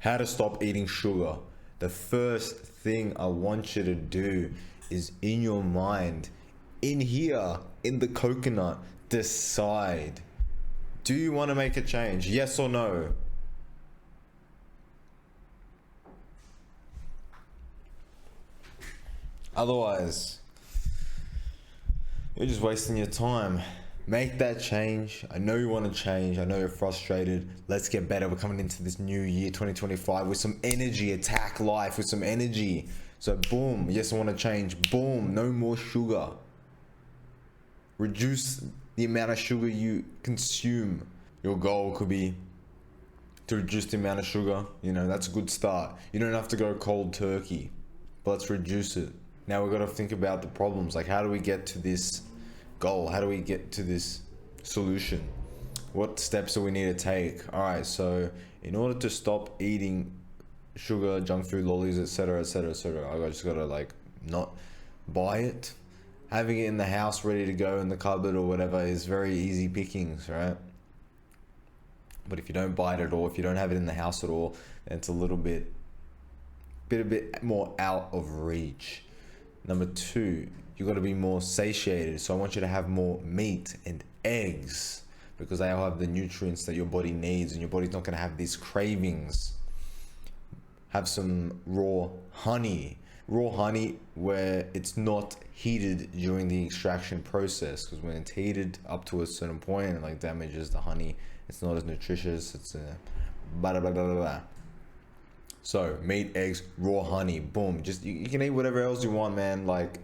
How to stop eating sugar. The first thing I want you to do is, in your mind, in here, in the coconut, decide. Do you want to make a change? Yes or no? Otherwise, you're just wasting your time. Make that change. I know you want to change. I know you're frustrated. Let's get better. We're coming into this new year, 2025, with some energy. Attack life with some energy. So boom, yes, I want to change. Boom, no more sugar. Reduce the amount of sugar you consume. Your goal could be to reduce the amount of sugar. You know, that's a good start. You don't have to go cold turkey, but let's reduce it. Now we've got to think about the problems. Like, how do we get to this goal? How do we get to this solution? What steps do we need to take? All right, so in order to stop eating sugar, junk food, lollies, etc., etc., etc., I just gotta like not buy it. Having it in the house ready to go in the cupboard or whatever is very easy pickings, right? But if you don't buy it at all, if you don't have it in the house at all, then it's a bit more out of reach. Number two, you got to be more satiated. So I want you to have more meat and eggs, because they all have the nutrients that your body needs, and your body's not going to have these cravings. Have some raw honey where it's not heated during the extraction process, because when it's heated up to a certain point, it like damages the honey. It's not as nutritious. It's blah blah blah blah blah. So meat, eggs, raw honey, boom. Just you can eat whatever else you want, man. Like,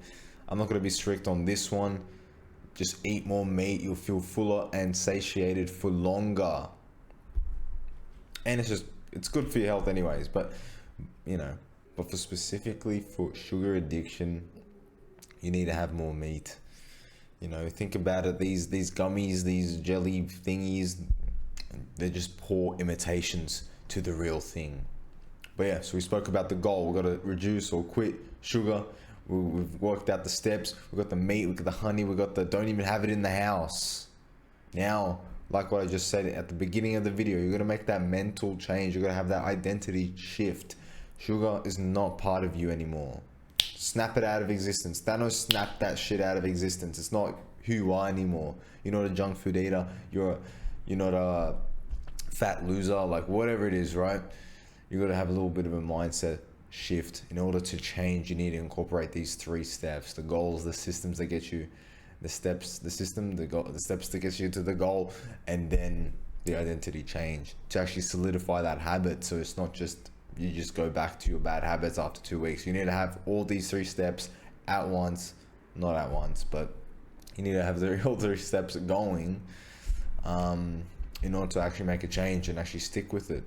I'm not gonna be strict on this one. Just eat more meat. You'll feel fuller and satiated for longer. And it's good for your health anyways. But for specifically for sugar addiction, you need to have more meat. Think about it. These gummies, these jelly thingies, they're just poor imitations to the real thing. But yeah, so we spoke about the goal. We've got to reduce or quit sugar. We've worked out the steps. We've got the meat, we've got the honey, don't even have it in the house. Now, like what I just said at the beginning of the video, you're going to make that mental change. You're going to have that identity shift. Sugar is not part of you anymore. Snap it out of existence. Thanos snapped that shit out of existence. It's not who you are anymore. You're not a junk food eater. You're not a fat loser, like whatever it is, right? You got to have a little bit of a mindset shift. In order to change, you need to incorporate these 3 steps: the goals, the systems that get you, the steps, the system, the steps that get you to the goal, and then the identity change to actually solidify that habit. So it's not just you just go back to your bad habits after 2 weeks. You need to have all these 3 steps at once, not at once, but you need to have all 3 steps going in order to actually make a change and actually stick with it.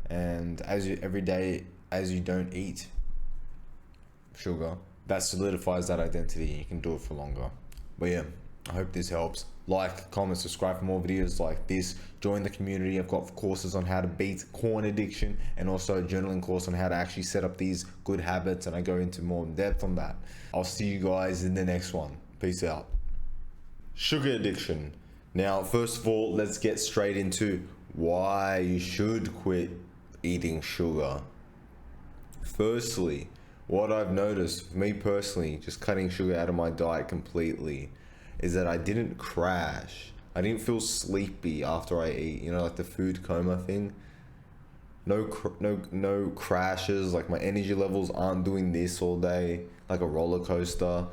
And every day as you don't eat sugar, that solidifies that identity, and you can do it for longer. But yeah, I hope this helps. Like, comment, subscribe for more videos like this. Join the community. I've got courses on how to beat corn addiction, and also a journaling course on how to actually set up these good habits, and I go into more in depth on that. I'll see you guys in the next one. Peace out. Sugar addiction. Now, first of all, let's get straight into why you should quit eating sugar. Firstly, what I've noticed, for me personally, just cutting sugar out of my diet completely, is that I didn't crash. I didn't feel sleepy after I eat, like the food coma thing. No crashes. Like, my energy levels aren't doing this all day, like a roller coaster,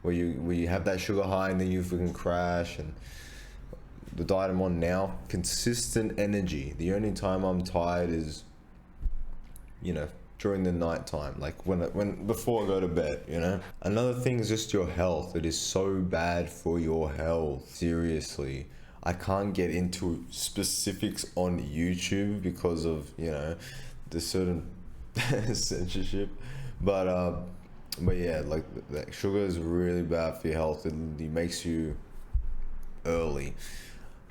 where you have that sugar high and then you freaking crash. And the diet I'm on now, consistent energy. The only time I'm tired is, during the night time, like when before I go to bed. Another thing is just your health. It is so bad for your health. Seriously, I can't get into specifics on YouTube because of the certain censorship, but yeah, like sugar is really bad for your health. It makes you early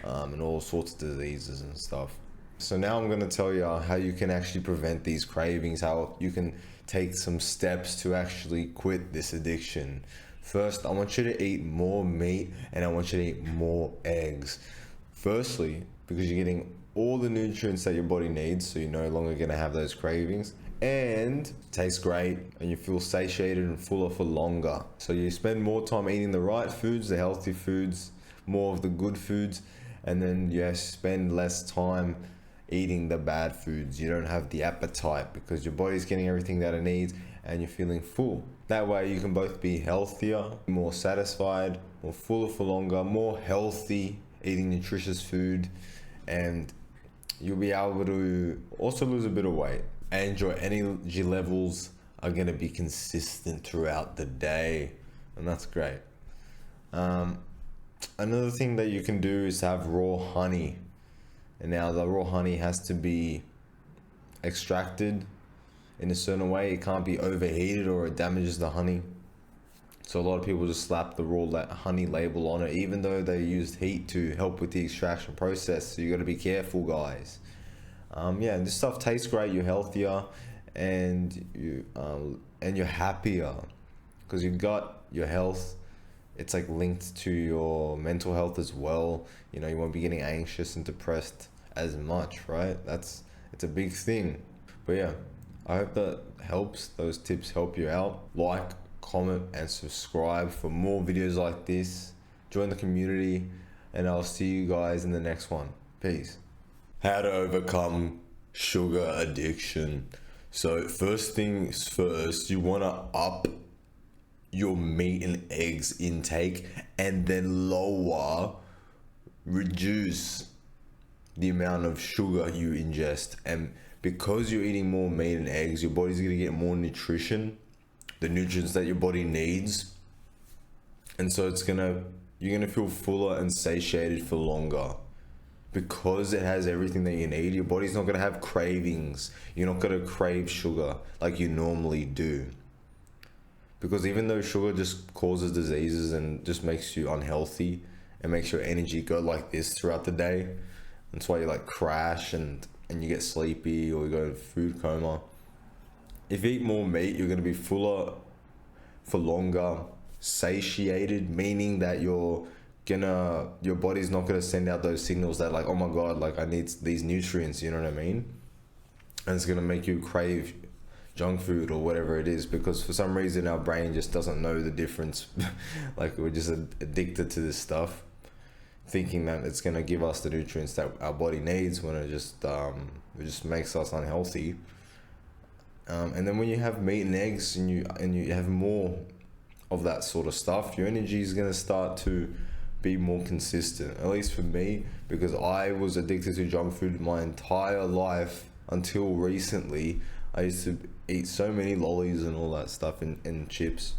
and all sorts of diseases and stuff. So now I'm going to tell you how you can actually prevent these cravings, how you can take some steps to actually quit this addiction. First, I want you to eat more meat, and I want you to eat more eggs. Firstly, because you're getting all the nutrients that your body needs, so you're no longer going to have those cravings, and tastes great, and you feel satiated and fuller for longer. So you spend more time eating the right foods, the healthy foods, more of the good foods, and then you spend less time eating the bad foods. You don't have the appetite because your body's getting everything that it needs and you're feeling full. That way you can both be healthier, more satisfied, more fuller for longer, more healthy, eating nutritious food, and you'll be able to also lose a bit of weight, and your energy levels are going to be consistent throughout the day, and that's great. Another thing that you can do is have raw honey. And now the raw honey has to be extracted in a certain way. It can't be overheated or it damages the honey. So a lot of people just slap the raw honey label on it, even though they used heat to help with the extraction process. So you got to be careful, guys. Yeah, this stuff tastes great. You're healthier, and you're happier because you got your health. It's like linked to your mental health as well. You know, you won't be getting anxious and depressed as much, right? It's a big thing. But yeah, I hope that helps. Those tips help you out. Like, comment, and subscribe for more videos like this. Join the community, and I'll see you guys in the next one. Peace. How to overcome sugar addiction. So first things first, you want to up your meat and eggs intake, and then reduce the amount of sugar you ingest. And because you're eating more meat and eggs, your body's gonna get more nutrition, the nutrients that your body needs, and so you're gonna feel fuller and satiated for longer. Because it has everything that you need, your body's not gonna have cravings. You're not gonna crave sugar like you normally do. Because even though sugar just causes diseases and just makes you unhealthy and makes your energy go like this throughout the day, that's why you like crash and you get sleepy or you go into food coma. If you eat more meat, you're going to be fuller for longer, satiated, meaning that your body's not going to send out those signals that like, oh my god, like I need these nutrients, you know what I mean? And it's going to make you crave junk food or whatever it is, because for some reason our brain just doesn't know the difference. Like we're just addicted to this stuff, thinking that it's going to give us the nutrients that our body needs, when it just makes us unhealthy. And then when you have meat and eggs and you have more of that sort of stuff, your energy is going to start to be more consistent. At least for me, because I was addicted to junk food my entire life until recently. I used to eat so many lollies and all that stuff and chips.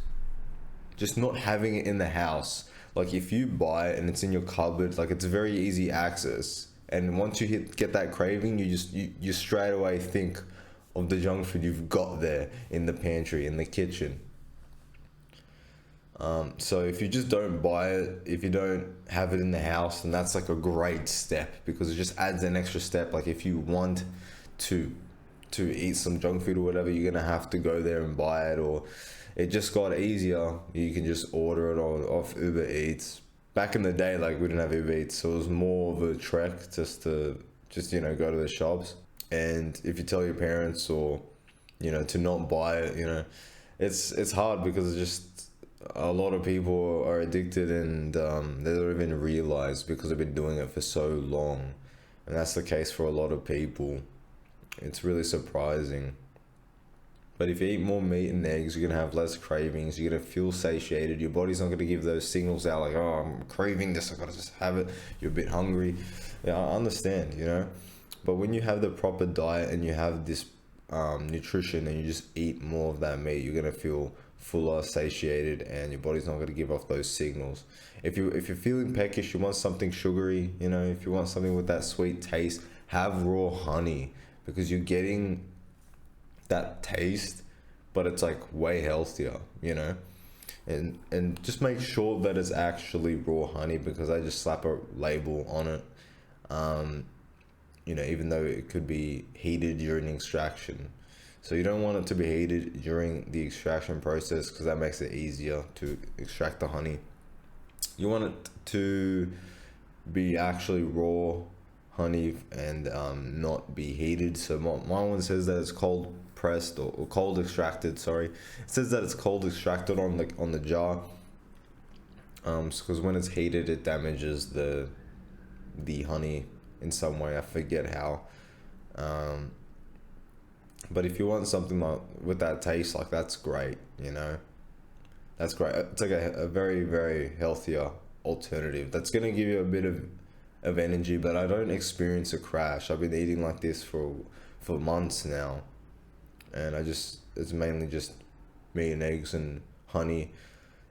Just not having it in the house. Like if you buy it and it's in your cupboard, like it's very easy access. And once you get that craving, you straight away think of the junk food you've got there in the pantry, in the kitchen. So if you just don't buy it, if you don't have it in the house, then that's like a great step, because it just adds an extra step. Like if you want to eat some junk food or whatever, you're gonna have to go there and buy it, or it just got easier. You can just order it off Uber Eats. Back in the day, like we didn't have Uber Eats, so it was more of a trek just to go to the shops. And if you tell your parents or to not buy it, it's hard, because it's just a lot of people are addicted and they don't even realize, because they've been doing it for so long. And that's the case for a lot of people. It's really surprising. But if you eat more meat and eggs, you're gonna have less cravings, you're gonna feel satiated, your body's not gonna give those signals out like, oh, I'm craving this, I gotta just have it. You're a bit hungry. Yeah, I understand, but when you have the proper diet and you have this nutrition and you just eat more of that meat, you're gonna feel fuller, satiated, and your body's not going to give off those signals. If you're feeling peckish, you want something sugary, if you want something with that sweet taste, have raw honey, because you're getting that taste, but it's like way healthier, and just make sure that it's actually raw honey, because I just slap a label on it, even though it could be heated during extraction. So you don't want it to be heated during the extraction process, because that makes it easier to extract the honey. You want it to be actually raw honey and not be heated. So my one says that it's cold pressed or cold extracted. Sorry, it says that it's cold extracted on the jar. Because when it's heated, it damages the honey in some way. I forget how. But if you want something like with that taste, like that's great. That's great. It's like a very, very healthier alternative. That's gonna give you a bit of energy, but I don't experience a crash. I've been eating like this for months now, and it's mainly just meat and eggs and honey.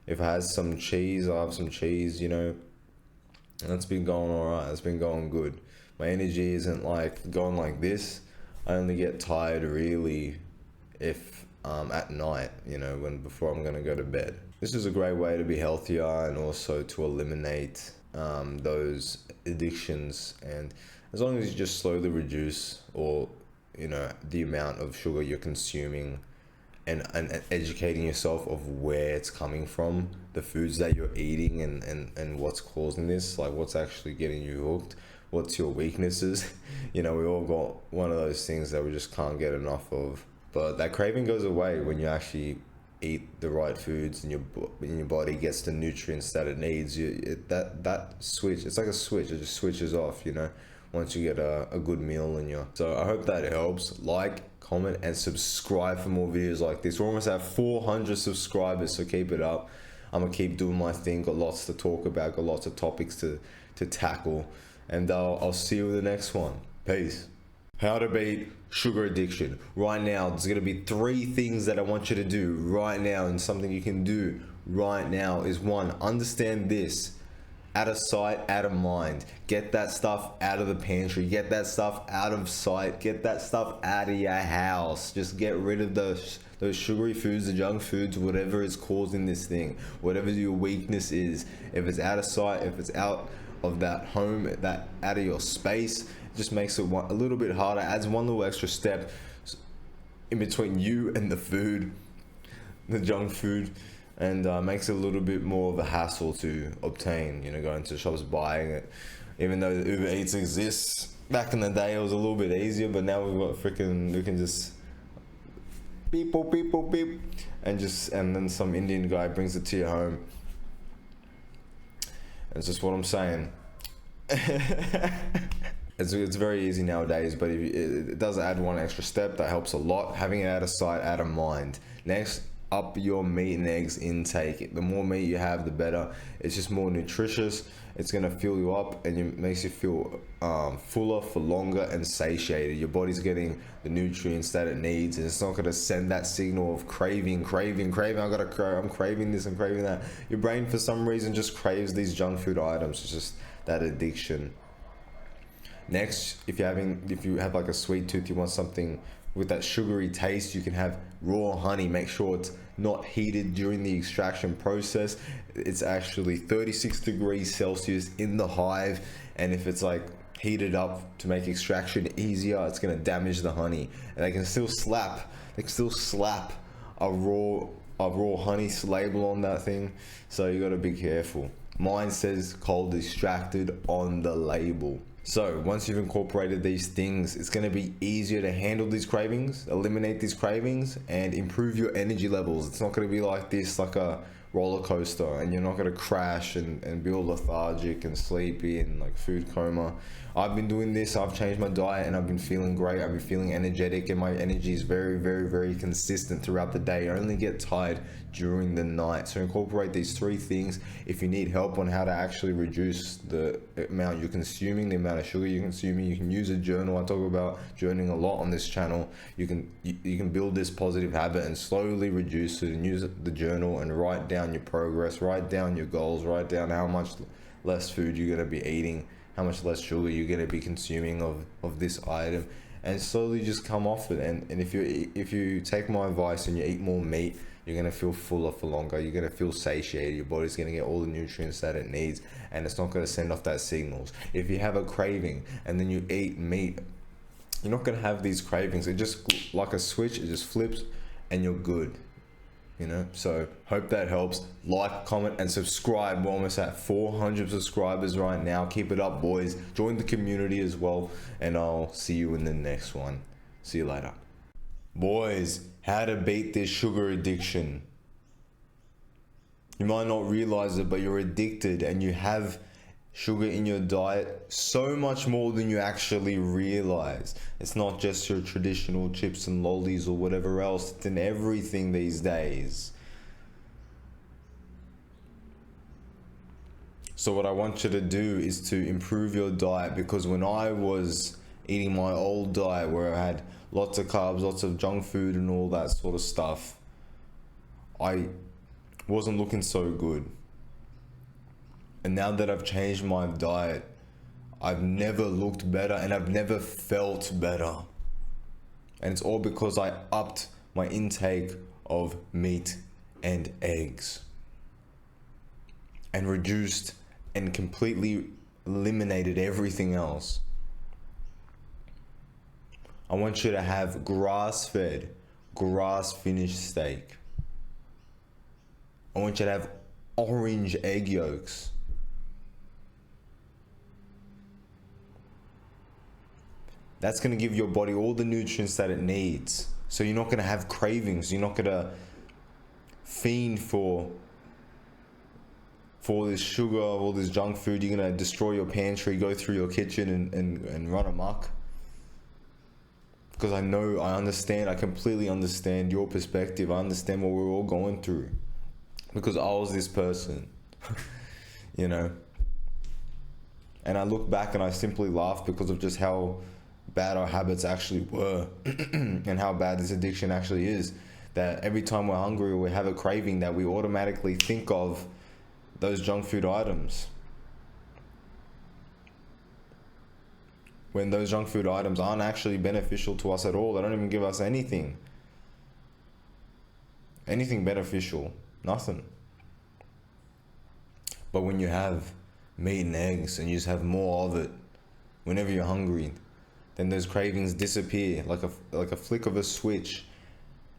If I had some cheese, I'll have some cheese, and that's been going alright. It's been going good. My energy isn't like going like this. I only get tired really if at night, when before I'm gonna go to bed. This is a great way to be healthier and also to eliminate those addictions. And as long as you just slowly reduce or the amount of sugar you're consuming, and educating yourself of where it's coming from, the foods that you're eating, and what's causing this, like what's actually getting you hooked, what's your weaknesses. We all got one of those things that we just can't get enough of. But that craving goes away when you actually eat the right foods and your body gets the nutrients that it needs. That switch, it's like a switch, it just switches off, once you get a good meal in you. So I hope that helps. Like, comment, and subscribe for more videos like this. We're almost at 400 subscribers, so keep it up. I'm gonna keep doing my thing. Got lots to talk about, got lots of topics to tackle, and I'll see you in the next one. Peace. How to beat sugar addiction. Right now, there's gonna be 3 things that I want you to do right now, and something you can do right now is 1, understand this. Out of sight, out of mind. Get that stuff out of the pantry. Get that stuff out of sight. Get that stuff out of your house. Just get rid of those sugary foods, the junk foods, whatever is causing this thing. Whatever your weakness is. If it's out of sight, if it's out of that home, that out of your space, it just makes it a little bit harder. Adds one little extra step in between you and the food, the junk food. And makes it a little bit more of a hassle to obtain, going to shops, buying it. Even though Uber Eats exists, back in the day it was a little bit easier, but now we can just beep, boop, beep, boop, beep, and then some Indian guy brings it to your home. That's just what I'm saying. It's very easy nowadays, but it does add one extra step that helps a lot. Having it out of sight, out of mind. Next, up your meat and eggs intake. The more meat you have, the better. It's just more nutritious. It's gonna fill you up, and it makes you feel fuller for longer and satiated. Your body's getting the nutrients that it needs, and it's not gonna send that signal of craving. I'm craving this, I'm craving that. Your brain for some reason just craves these junk food items. It's just that addiction. Next, if you have like a sweet tooth, you want something with that sugary taste, you can have raw honey. Make sure it's not heated during the extraction process. It's actually 36 degrees Celsius in the hive, and if it's like heated up to make extraction easier, it's gonna damage the honey. And they can still slap a raw honey label on that thing, so you gotta be careful. Mine says cold extracted on the label. So once you've incorporated these things, it's going to be easier to handle these cravings, eliminate these cravings, and improve your energy levels. It's not going to be like this, like a roller coaster, and you're not going to crash and be all lethargic and sleepy and like food coma. I've been doing this, I've changed my diet, and I've been feeling great. I've been feeling energetic, and my energy is very, very, very consistent throughout the day. I only get tired during the night. So incorporate these 3 things. If you need help on how to actually reduce the amount you're consuming, the amount of sugar you're consuming, you can use a journal. I talk about journaling a lot on this channel. You can build this positive habit and slowly reduce it, and use the journal and write down your progress, write down your goals, write down how much less food you're going to be eating, how much less sugar you're going to be consuming of this item, and slowly just come off it. And if you take my advice and you eat more meat, you're going to feel fuller for longer. You're going to feel satiated. Your body's going to get all the nutrients that it needs, and it's not going to send off that signals. If you have a craving and then you eat meat, you're not going to have these cravings. It just, like a switch, it just flips and you're good. you know. So hope that helps. Like, comment, and subscribe. We're almost at 400 subscribers right now. Keep it up, boys. Join the community as well, and I'll see you in the next one. See you later. Boys, how to beat this sugar addiction. You might not realize it, but you're addicted and you have sugar in your diet so much more than you actually realize. It's not just your traditional chips and lollies or whatever else, it's in everything these days. So what I want you to do is to improve your diet, because when I was eating my old diet where I had lots of carbs, lots of junk food and all that sort of stuff, I wasn't looking so good. And now that I've changed my diet, I've never looked better and I've never felt better. And it's all because I upped my intake of meat and eggs and reduced and completely eliminated everything else. I want you to have grass-fed, grass-finished steak. I want you to have orange egg yolks. That's going to give your body all the nutrients that it needs. So you're not going to have cravings. You're not going to fiend for all this sugar, all this junk food. You're going to destroy your pantry, go through your kitchen and run amok. Because I understand, I completely understand your perspective. I understand what we're all going through. Because I was this person, you know. And I look back and I simply laugh because of just how bad our habits actually were and how bad this addiction actually is. That every time we're hungry or we have a craving, that we automatically think of those junk food items. When those junk food items aren't actually beneficial to us at all. They don't even give us anything beneficial. Nothing. But when you have meat and eggs and you just have more of it whenever you're hungry, then those cravings disappear like a flick of a switch,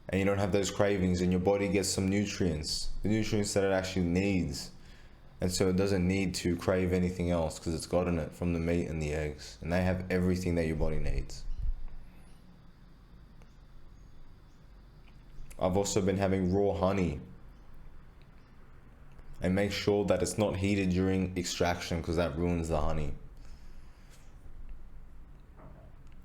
and you don't have those cravings, and your body gets some nutrients, the nutrients that it actually needs, and so it doesn't need to crave anything else because it's gotten it from the meat and the eggs, and they have everything that your body needs. I've also been having raw honey. And make sure that it's not heated during extraction, because that ruins the honey.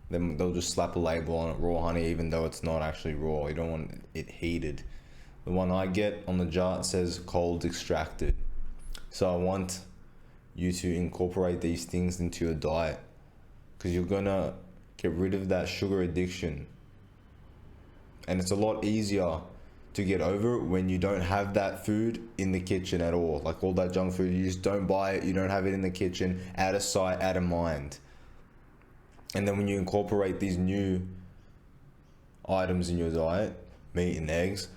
Then they'll just slap a label on it, raw honey, even though it's not actually raw. You don't want it heated. The one I get on the jar, it says cold extracted. So I want you to incorporate these things into your diet, because you're gonna get rid of that sugar addiction. And it's a lot easier to get over it when you don't have that food in the kitchen at all. Like all that junk food, you just don't buy it, you don't have it in the kitchen, out of sight, out of mind. And then when you incorporate these new items in your diet, meat and eggs,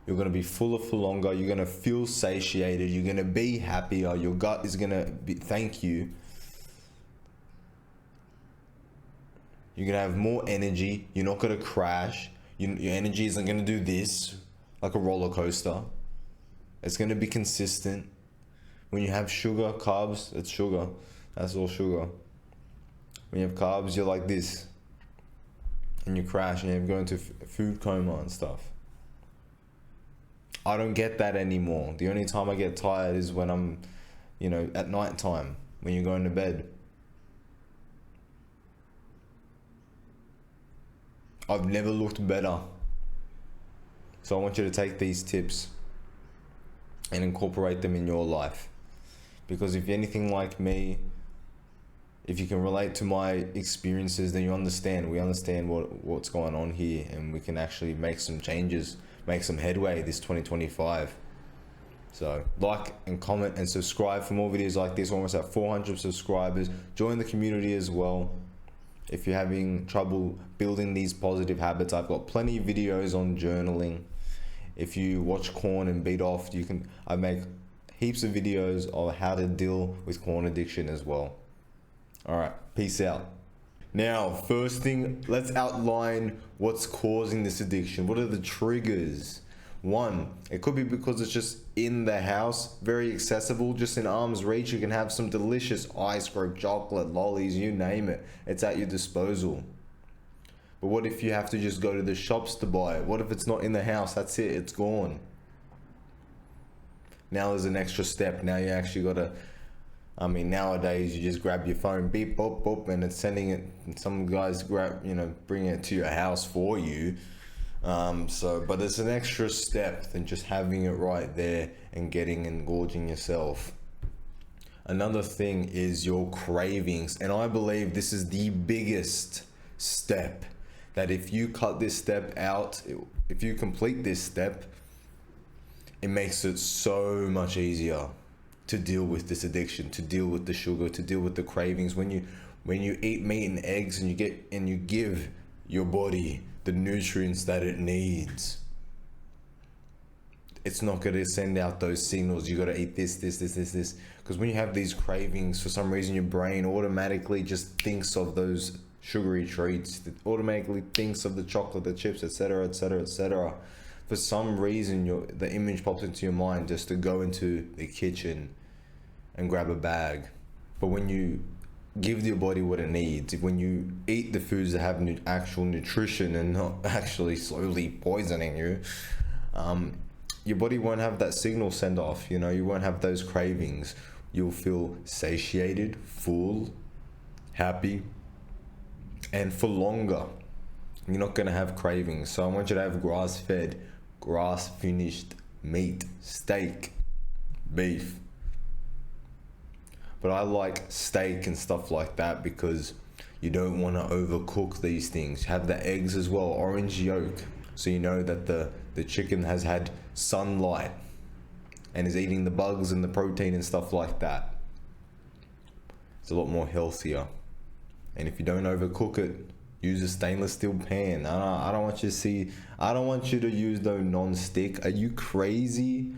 you're gonna be fuller for longer, you're gonna feel satiated, you're gonna be happier, your gut is gonna thank you. You're gonna have more energy, you're not gonna crash. Your energy isn't going to do this like a roller coaster. It's going to be consistent. When you have sugar, carbs, it's sugar. That's all sugar. When you have carbs, you're like this. And you crash and you go into food coma and stuff. I don't get that anymore. The only time I get tired is when I'm, at night time, when you're going to bed. I've never looked better. So I want you to take these tips and incorporate them in your life. Because if you're anything like me, if you can relate to my experiences, then we understand what's going on here, and we can actually make some changes, make some headway this 2025. So like and comment and subscribe for more videos like this. We're almost at 400 subscribers. Join the community as well. If you're having trouble building these positive habits, I've got plenty of videos on journaling. If you watch Corn and Beat Off, I make heaps of videos of how to deal with corn addiction as well. All right, peace out. Now, first thing, let's outline what's causing this addiction. What are the triggers? One, it could be because it's just in the house, very accessible, just in arm's reach. You can have some delicious ice cream, chocolate, lollies, you name it. It's at your disposal. But what if you have to just go to the shops to buy it? What if it's not in the house? That's it, it's gone. Now there's an extra step. Now you actually gotta, I mean, nowadays you just grab your phone, beep, boop, boop, and it's sending it. And some guys grab, bring it to your house for you. But it's an extra step than just having it right there and getting and gorging yourself. Another thing is your cravings, and I believe this is the biggest step. That if you cut this step out, if you complete this step, it makes it so much easier to deal with this addiction, to deal with the sugar, to deal with the cravings. When you eat meat and eggs and you give your body the nutrients that it needs, it's not going to send out those signals. You got to eat this. Because when you have these cravings, for some reason your brain automatically just thinks of those sugary treats. It automatically thinks of the chocolate, the chips, etc., etc., etc. For some reason, the image pops into your mind just to go into the kitchen and grab a bag. But when you give your body what it needs, when you eat the foods that have actual nutrition and not actually slowly poisoning you, your body won't have that signal send off. You won't have those cravings. You'll feel satiated, full, happy, and for longer. You're not going to have cravings. So I want you to have grass-fed, grass-finished meat, steak, beef. But I like steak and stuff like that because you don't want to overcook these things. Have the eggs as well, orange yolk, so you know that the chicken has had sunlight and is eating the bugs and the protein and stuff like that. It's a lot more healthier. And if you don't overcook it, use a stainless steel pan. I don't want you to use no non-stick. Are you crazy?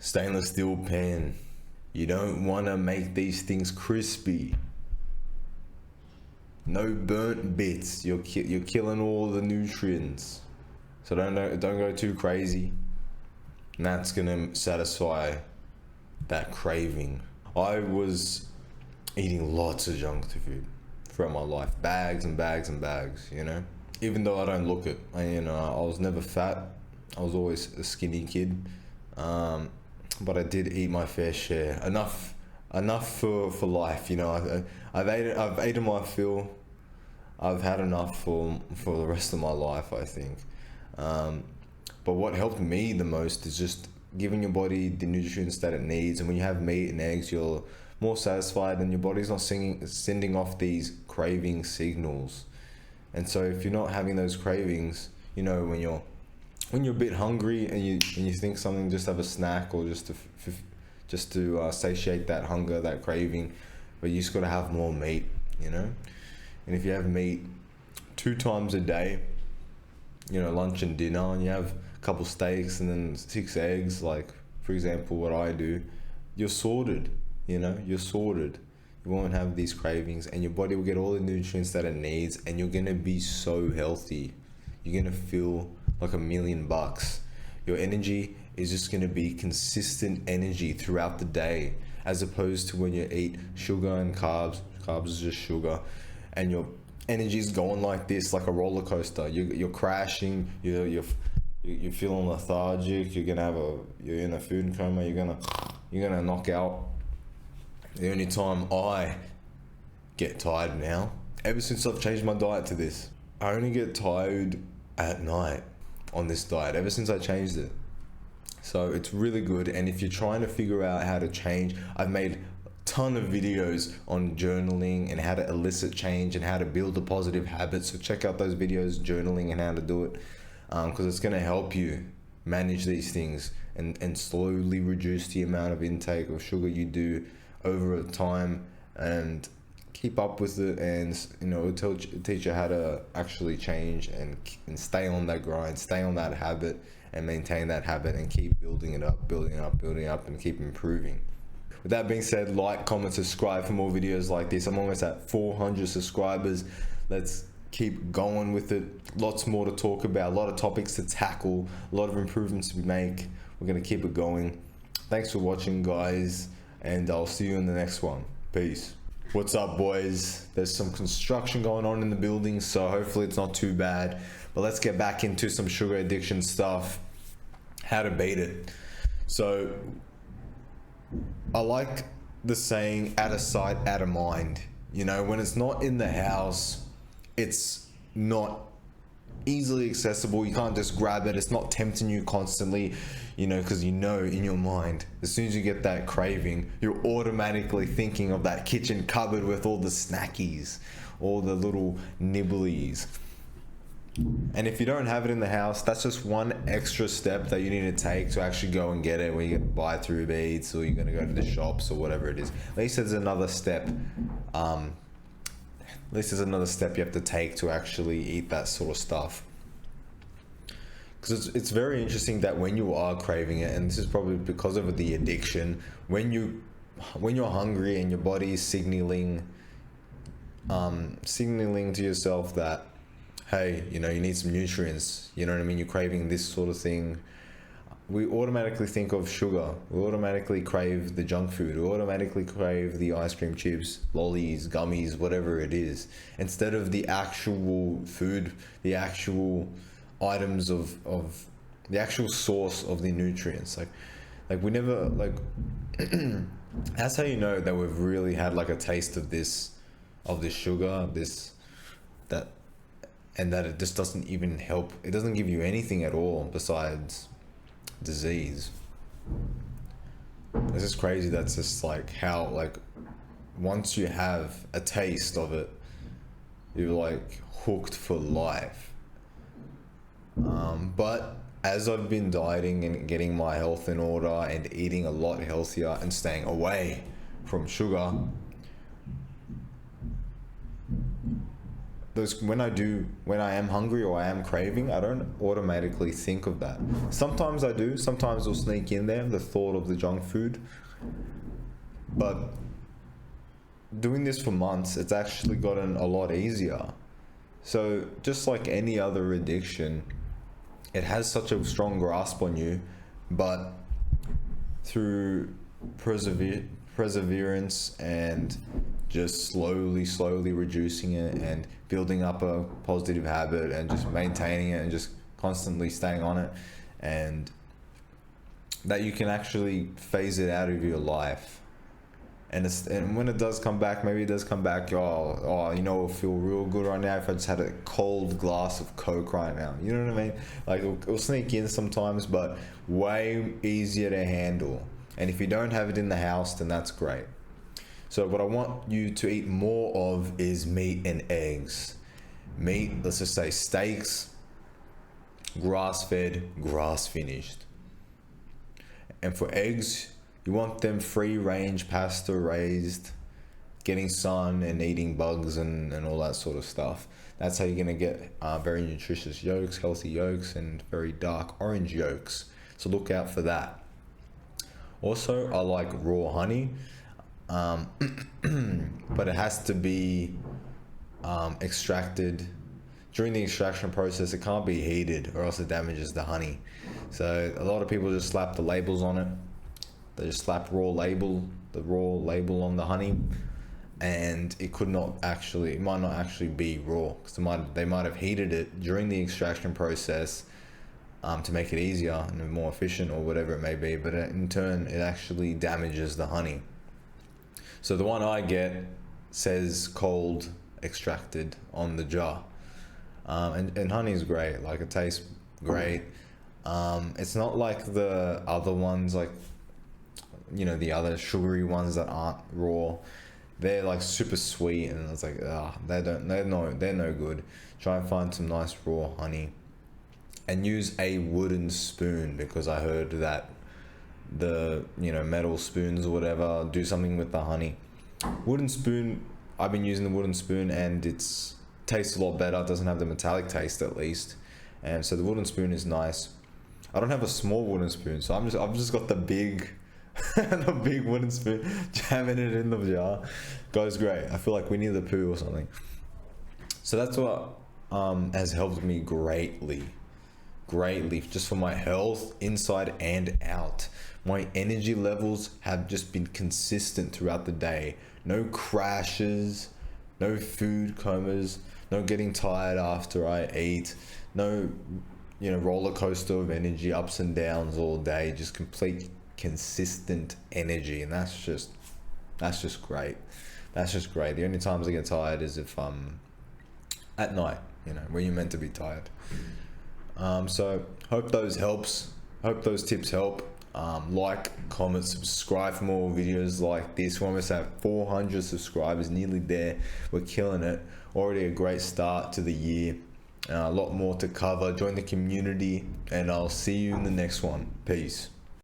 Stainless steel pan. You don't want to make these things crispy. No burnt bits. You're killing all the nutrients. So don't go too crazy. And that's gonna satisfy that craving. I was eating lots of junk food throughout my life, bags and bags and bags. Even though I don't look it. I was never fat. I was always a skinny kid. But I did eat my fair share, enough for life. I've eaten my fill. I've had enough for the rest of my life, I think. But what helped me the most is just giving your body the nutrients that it needs. And when you have meat and eggs, you're more satisfied, and your body's not sending off these craving signals. And so if you're not having those cravings, when you're a bit hungry and you think something, just have a snack or just to satiate that hunger, that craving, but you just got to have more meat. And if you have meat 2 times a day, lunch and dinner, and you have a couple steaks and then 6 eggs, like for example what I do, you're sorted. You're sorted. You won't have these cravings, and your body will get all the nutrients that it needs, and you're gonna be so healthy. You're gonna feel like $1,000,000. Your energy is just gonna be consistent energy throughout the day, as opposed to when you eat sugar and carbs. Carbs is just sugar, and your energy is going like this, like a roller coaster. You're crashing. You're feeling lethargic. You're in a food coma. You're gonna knock out. The only time I get tired now, ever since I've changed my diet to this, I only get tired at night on this diet, ever since I changed it. So it's really good. And if you're trying to figure out how to change, I've made a ton of videos on journaling and how to elicit change and how to build a positive habit. So check out those videos, journaling and how to do it, because it's going to help you manage these things and slowly reduce the amount of intake of sugar you do over time, and keep up with it, and it'll teach you how to actually change and stay on that grind, stay on that habit, and maintain that habit, and keep building it up, and keep improving. With that being said, like, comment, subscribe for more videos like this. I'm almost at 400 subscribers. Let's keep going with it. Lots more to talk about, a lot of topics to tackle, a lot of improvements to make. We're going to keep it going. Thanks for watching, guys, and I'll see you in the next one. Peace. What's up, boys? There's some construction going on in the building, so hopefully it's not too bad. But let's get back into some sugar addiction stuff. How to beat it. So I like the saying, out of sight, out of mind. You know, when it's not in the house, it's not easily accessible. You can't just grab it. It's not tempting you constantly, you know, because you know in your mind, as soon as you get that craving, you're automatically thinking of that kitchen cupboard with all the snackies, all the little nibblies. And if you don't have it in the house, that's just one extra step that you need to take to actually go and get it, when you get buy through Uber Eats, or you're going to go to the shops or whatever it is. At least there's another step. At least there's another step you have to take to actually eat that sort of stuff. Because it's very interesting that when you are craving it, and this is probably because of the addiction, when you're hungry and your body is signaling to yourself that, hey, you know, you need some nutrients, you know what I mean, you're craving this sort of thing, we automatically think of sugar. We automatically crave the junk food. We automatically crave the ice cream, chips, lollies, gummies, whatever it is, instead of the actual food, the actual items of the actual source of the nutrients. Like we never, like that's how you know that we've really had like a taste of this sugar, and that it just doesn't even help. It doesn't give you anything at all besides disease. It's just crazy. That's just like how, like, once you have a taste of it, you're like hooked for life. But as I've been dieting and getting my health in order and eating a lot healthier and staying away from sugar, when I am hungry or I am craving, I don't automatically think of that. Sometimes I do. Sometimes it'll sneak in there, the thought of the junk food. But doing this for months, it's actually gotten a lot easier. So just like any other addiction, it has such a strong grasp on you, but through perseverance and just slowly reducing it and building up a positive habit and just maintaining it and just constantly staying on it, and that you can actually phase it out of your life. And when it does come back, maybe it does come back, oh, you know, it'll feel real good right now if I just had a cold glass of Coke right now. You know what I mean? Like, it'll sneak in sometimes, but way easier to handle. And if you don't have it in the house, then that's great. So what I want you to eat more of is meat and eggs. Meat, let's just say steaks, grass-fed, grass-finished. And for eggs, you want them free-range, pasture-raised, getting sun and eating bugs and all that sort of stuff. That's how you're going to get very nutritious yolks, healthy yolks, and very dark orange yolks. So look out for that. Also, I like raw honey. But it has to be extracted. During the extraction process, it can't be heated or else it damages the honey. So a lot of people just slap the labels on it. They just slap the raw label on the honey, and it might not actually be raw, because they might have heated it during the extraction process to make it easier and more efficient or whatever it may be, but in turn it actually damages the honey. So the one I get says cold extracted on the jar. And honey is great, like it tastes great. It's not like the other ones, like, you know, the other sugary ones that aren't raw. They're like super sweet, and it's like, they're no good. Try and find some nice raw honey, and use a wooden spoon, because I heard that the, you know, metal spoons or whatever do something with the honey. Wooden spoon, I've been using the wooden spoon, and it's tastes a lot better. It doesn't have the metallic taste, at least, and so the wooden spoon is nice. I don't have a small wooden spoon, so I've just got the big the big wooden spoon, jamming it in the jar. Goes great. I feel like Winnie the Pooh or something. So that's what has helped me greatly, just for my health inside and out. My energy levels have just been consistent throughout the day. No crashes, no food comas, no getting tired after I eat, no, roller coaster of energy, ups and downs all day, just complete consistent energy. And that's just great. That's just great. The only times I get tired is if at night, where you're meant to be tired. So hope those helps. Hope those tips help. Like, comment, subscribe for more videos like this. We almost have 400 subscribers, nearly there. We're killing it. Already a great start to the year. A lot more to cover. Join the community, and I'll see you in the next one. Peace.